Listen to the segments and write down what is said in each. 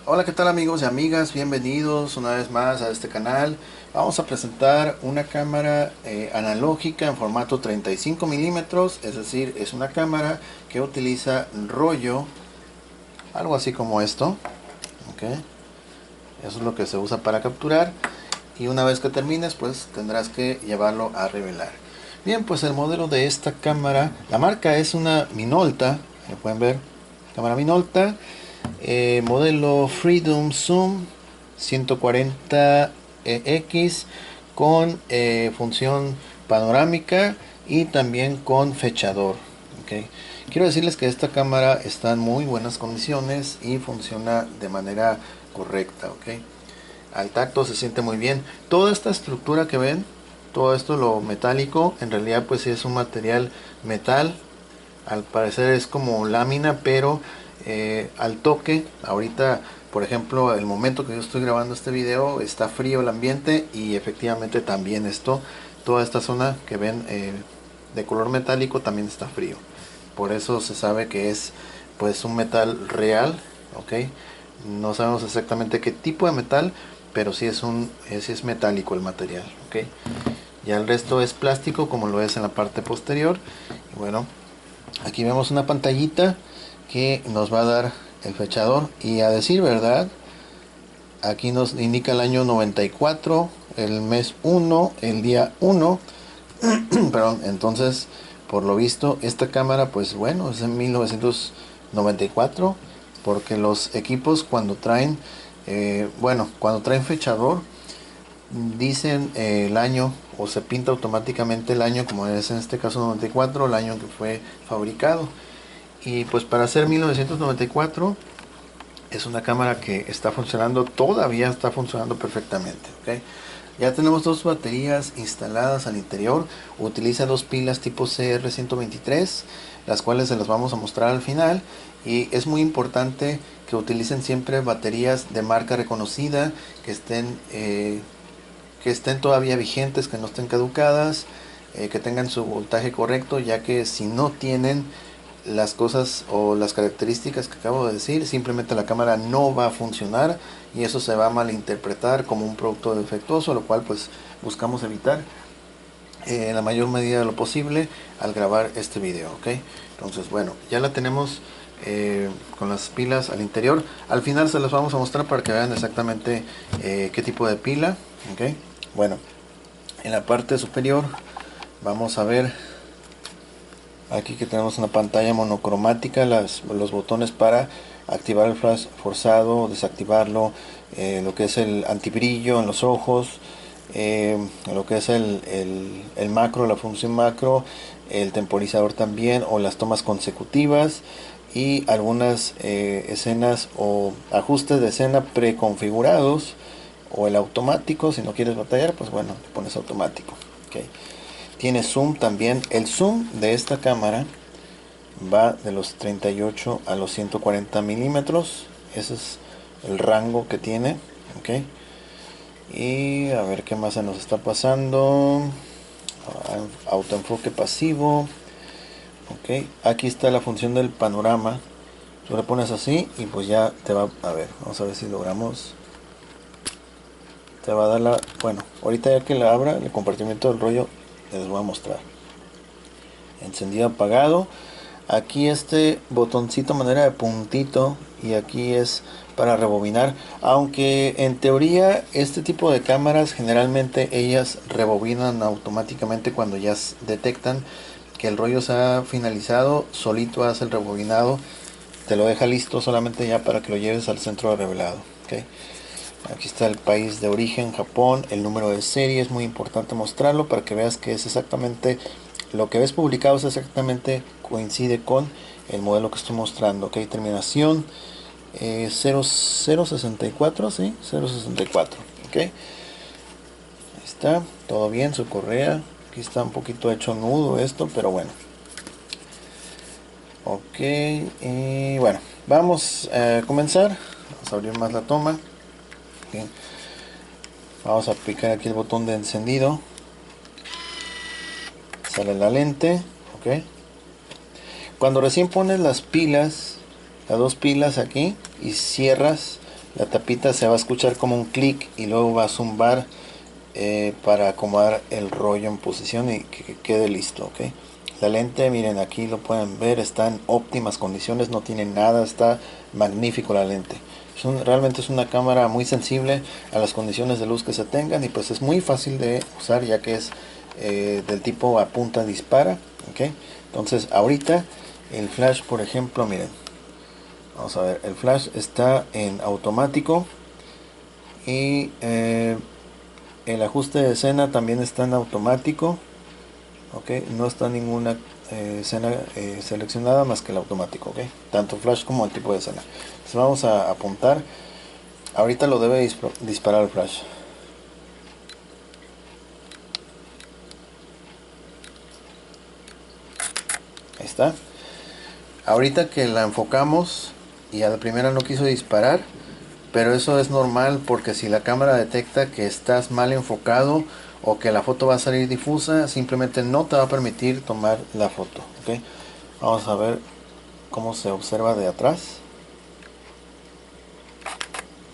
Hola, ¿qué tal amigos y amigas? Bienvenidos una vez más a este canal. Vamos a presentar una cámara analógica en formato 35 milímetros, es decir, es una cámara que utiliza rollo, algo así como esto. ¿Okay? Eso es lo que se usa para capturar y una vez que termines pues tendrás que llevarlo a revelar. Bien, pues el modelo de esta cámara, la marca es una Minolta, como pueden ver, cámara Minolta. Modelo Freedom Zoom 140X con función panorámica y también con fechador. ¿Okay? Quiero decirles que esta cámara está en muy buenas condiciones y funciona de manera correcta. ¿Okay? Al tacto se siente muy bien. Toda esta estructura que ven, todo esto lo metálico, en realidad pues sí es un material metal. Al parecer es como lámina, pero al toque, ahorita por ejemplo el momento que yo estoy grabando este video está frío el ambiente y efectivamente también toda esta zona que ven de color metálico también está frío. Por eso se sabe que es pues un metal real. ¿Ok? No sabemos exactamente qué tipo de metal, pero sí es metálico el material. ¿Ok? Ya el resto es plástico como lo es en la parte posterior. Y bueno, aquí vemos una pantallita que nos va a dar el fechador y a decir verdad, aquí nos indica el año 94, el mes 1, el día 1. Perdón, entonces por lo visto esta cámara pues bueno es en 1994, porque los equipos cuando traen cuando traen fechador dicen el año o se pinta automáticamente el año, como es en este caso 94, el año en que fue fabricado. Y pues para ser 1994 es una cámara que está funcionando, todavía está funcionando perfectamente. ¿Okay? Ya tenemos dos baterías instaladas al interior. Utiliza dos pilas tipo CR123, las cuales se las vamos a mostrar al final. Y es muy importante que utilicen siempre baterías de marca reconocida, que estén todavía vigentes, que no estén caducadas, que tengan su voltaje correcto, ya que si no tienen las cosas o las características que acabo de decir, simplemente la cámara no va a funcionar y eso se va a malinterpretar como un producto defectuoso, lo cual pues buscamos evitar en la mayor medida de lo posible al grabar este video. ¿Ok? Entonces bueno, ya la tenemos con las pilas al interior. Al final se las vamos a mostrar para que vean exactamente qué tipo de pila. ¿Ok? Bueno, en la parte superior vamos a ver aquí que tenemos una pantalla monocromática, los botones para activar el flash forzado, desactivarlo, lo que es el antibrillo en los ojos, lo que es el macro, la función macro, el temporizador también, o las tomas consecutivas, y algunas escenas o ajustes de escena preconfigurados, o el automático. Si no quieres batallar, pues bueno, te pones automático. ¿Okay? Tiene zoom también. El zoom de esta cámara va de los 38 a los 140 milímetros. Ese es el rango que tiene. ¿Ok? Y a ver qué más se nos está pasando. Autoenfoque pasivo. ¿Ok? Aquí está la función del panorama. Tú le pones así y pues ya te va a ver. Vamos a ver si logramos. Te va a dar la... Bueno, ahorita ya que la abra, el compartimiento del rollo les voy a mostrar. Encendido, apagado. Aquí este botoncito manera de puntito, y aquí es para rebobinar, aunque en teoría este tipo de cámaras generalmente ellas rebobinan automáticamente cuando ya detectan que el rollo se ha finalizado, solito hace el rebobinado, te lo deja listo solamente ya para que lo lleves al centro de revelado. ¿Okay? Aquí está el país de origen, Japón, el número de serie, es muy importante mostrarlo para que veas que es exactamente lo que ves publicado, es exactamente coincide con el modelo que estoy mostrando. Ok, terminación 0064, sí, 064. Ok, ahí está, todo bien, su correa. Aquí está un poquito hecho nudo esto, pero bueno. Ok, y bueno, vamos a comenzar. Vamos a abrir más la toma. Okay. Vamos a picar aquí el botón de encendido. Sale la lente. Ok. Cuando recién pones las pilas, las dos pilas aquí, y cierras la tapita se va a escuchar como un clic y luego va a zumbar para acomodar el rollo en posición y que quede listo, ¿ok? La lente, miren, aquí lo pueden ver, está en óptimas condiciones, no tiene nada, está magnífico la lente. Realmente es una cámara muy sensible a las condiciones de luz que se tengan y pues es muy fácil de usar ya que es del tipo apunta dispara, ¿ok? Entonces ahorita el flash, por ejemplo, miren, vamos a ver, el flash está en automático y el ajuste de escena también está en automático, ok, no está ninguna escena seleccionada más que el automático, ok, tanto flash como el tipo de escena. Entonces vamos a apuntar, ahorita lo debe disparar el flash. Ahí está. Ahorita que la enfocamos y a la primera no quiso disparar, pero eso es normal porque si la cámara detecta que estás mal enfocado o que la foto va a salir difusa, simplemente no te va a permitir tomar la foto, ¿ok? Vamos a ver cómo se observa de atrás.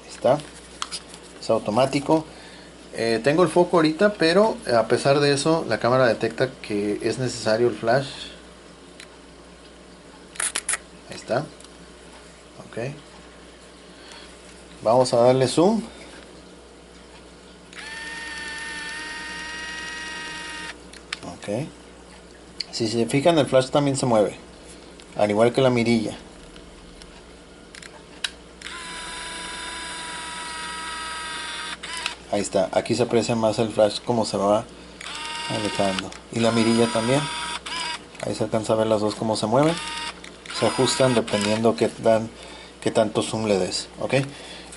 Ahí está, es automático. Tengo el foco ahorita, pero a pesar de eso la cámara detecta que es necesario el flash. Ahí está, ok. Vamos a darle zoom. Ok. Si se fijan, el flash también se mueve, al igual que la mirilla. Ahí está, aquí se aprecia más el flash como se va alejando. Y la mirilla también. Ahí se alcanza a ver las dos como se mueven. Se ajustan dependiendo qué tanto zoom le des. ¿Ok?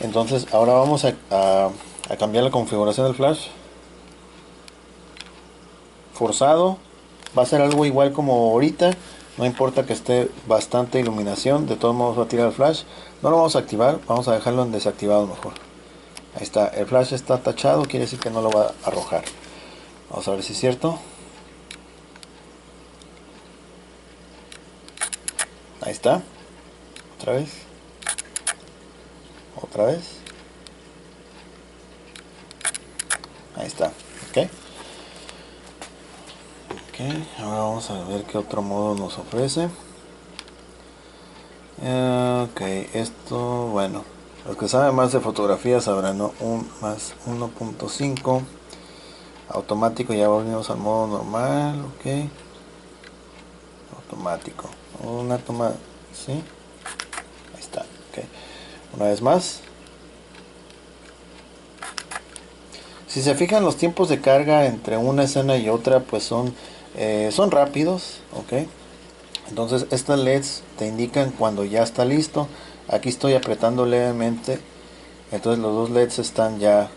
Entonces ahora vamos a cambiar la configuración del flash. Forzado. Va a ser algo igual como ahorita. No importa que esté bastante iluminación. De todos modos va a tirar el flash. No lo vamos a activar. Vamos a dejarlo en desactivado mejor. Ahí está. El flash está tachado. Quiere decir que no lo va a arrojar. Vamos a ver si es cierto. Ahí está. Otra vez. Otra vez. Ahí está. Ok. Ok. Ahora vamos a ver qué otro modo nos ofrece. Ok. Esto, bueno. Los que saben más de fotografía sabrán, ¿no? Un más 1.5. Automático. Ya volvimos al modo normal. Ok. Automático. Una toma. ¿Sí? Ahí está. Ok. Una vez más. Si se fijan, los tiempos de carga entre una escena y otra pues son rápidos, ok. Entonces estas LEDs te indican cuando ya está listo. Aquí estoy apretando levemente, entonces los dos LEDs están ya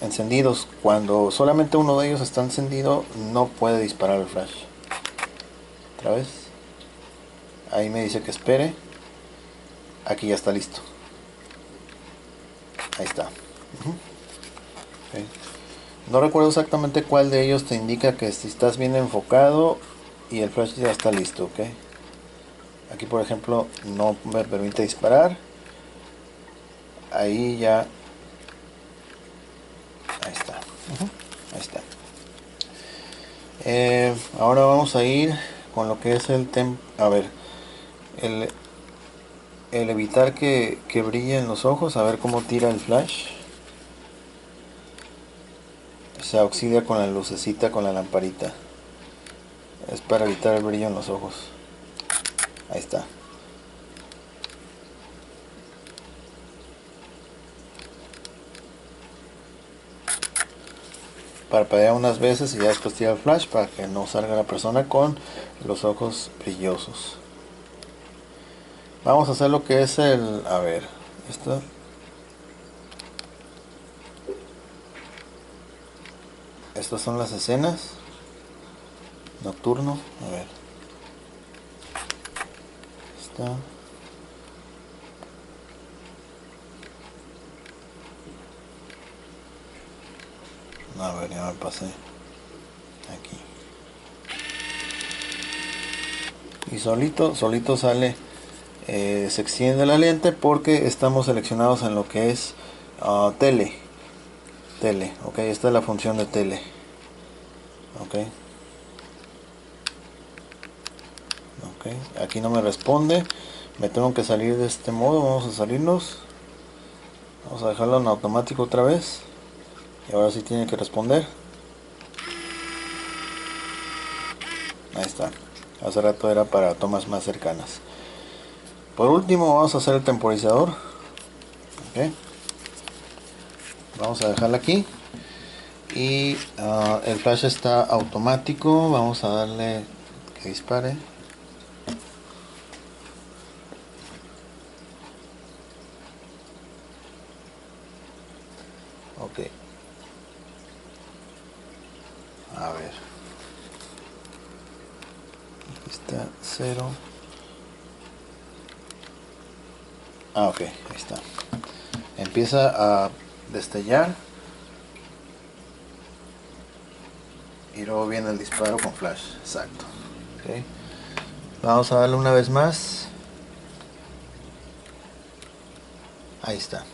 encendidos. Cuando solamente uno de ellos está encendido no puede disparar el flash. Otra vez, ahí me dice que espere. Aquí ya está listo. Ahí está. Okay. No recuerdo exactamente cuál de ellos te indica que si estás bien enfocado y el flash ya está listo, ok. Aquí por ejemplo no me permite disparar. Ahí ya. Ahí está. Ahí está. Ahora vamos a ir con lo que es a ver, el, el evitar que brillen los ojos, a ver cómo tira el flash. Se auxilia con la lucecita, con la lamparita. Es para evitar el brillo en los ojos. Ahí está. Parpadea unas veces y ya después tira el flash para que no salga la persona con los ojos brillosos. Vamos a hacer lo que es a ver, esto. Estas son las escenas. Nocturno, a ver. Está. A ver, ya me pasé. Aquí. Y solito sale se extiende la lente porque estamos seleccionados en lo que es tele, ok, esta es la función de tele, ok, aquí no me responde, me tengo que salir de este modo, vamos a salirnos, vamos a dejarlo en automático otra vez, y ahora sí tiene que responder. Ahí está, hace rato era para tomas más cercanas. Por último vamos a hacer el temporizador, ok, vamos a dejarla aquí. Y el flash está automático, vamos a darle que dispare. Ok, a ver, aquí está 0. Ok, ahí está, empieza a destellar y luego viene el disparo con flash, exacto. Okay. Vamos a darle una vez más. Ahí está,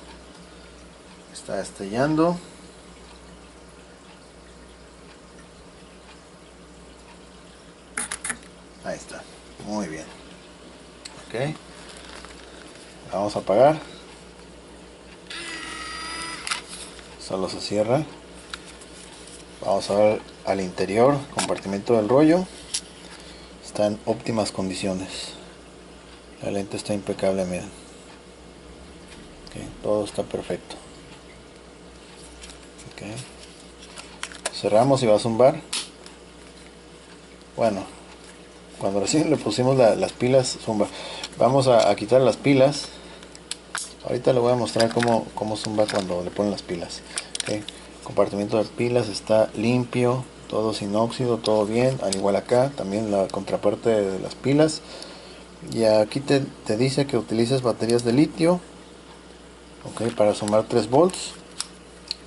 está destellando. Ahí está, muy bien. Ok, vamos a apagar. Solo se cierra. Vamos a ver al interior, compartimento del rollo. Está en óptimas condiciones. La lente está impecable, miren. Okay, todo está perfecto. Okay. Cerramos y va a zumbar. Bueno, cuando recién le pusimos las pilas, zumba. Vamos a quitar las pilas. Ahorita le voy a mostrar cómo zumba cuando le ponen las pilas. Okay. Compartimiento de pilas está limpio, todo sin óxido, todo bien. Al igual acá, también la contraparte de las pilas. Y aquí te dice que utilices baterías de litio, okay, para sumar 3 volts.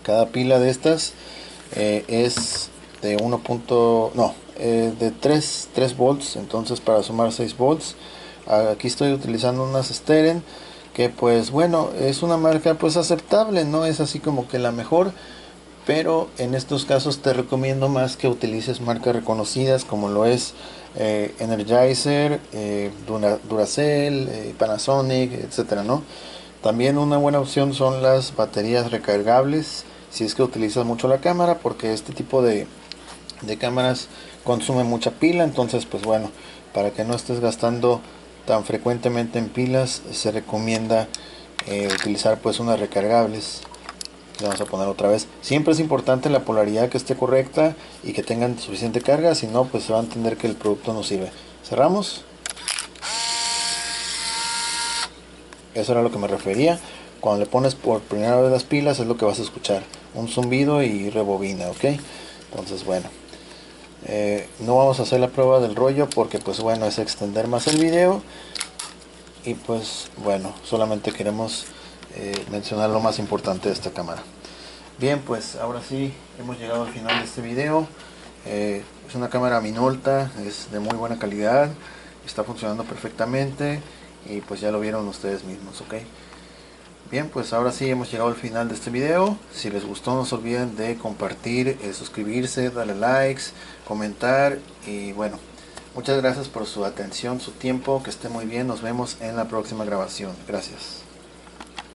Cada pila de estas es de 1. No, de 3 volts, entonces para sumar 6 volts. Aquí estoy utilizando unas Steren, que pues bueno, es una marca pues aceptable, no es así como que la mejor, pero en estos casos te recomiendo más que utilices marcas reconocidas como lo es Energizer, Duracell, Panasonic, etcétera, ¿no? También una buena opción son las baterías recargables si es que utilizas mucho la cámara, porque este tipo de cámaras consume mucha pila. Entonces pues bueno, para que no estés gastando tan frecuentemente en pilas, se recomienda utilizar pues unas recargables. Le vamos a poner otra vez. Siempre es importante la polaridad que esté correcta y que tengan suficiente carga, si no pues se va a entender que el producto no sirve. Cerramos. Eso era lo que me refería. Cuando le pones por primera vez las pilas es lo que vas a escuchar, un zumbido y rebobina, ok. Entonces bueno, no vamos a hacer la prueba del rollo porque pues bueno, es extender más el video. Y pues bueno, solamente queremos mencionar lo más importante de esta cámara. Bien, pues ahora sí hemos llegado al final de este video. Es una cámara Minolta, es de muy buena calidad, está funcionando perfectamente y pues ya lo vieron ustedes mismos, ok. Bien, pues ahora sí hemos llegado al final de este video. Si les gustó, no se olviden de compartir, suscribirse, darle likes, comentar y bueno, muchas gracias por su atención, su tiempo, que esté muy bien. Nos vemos en la próxima grabación. Gracias.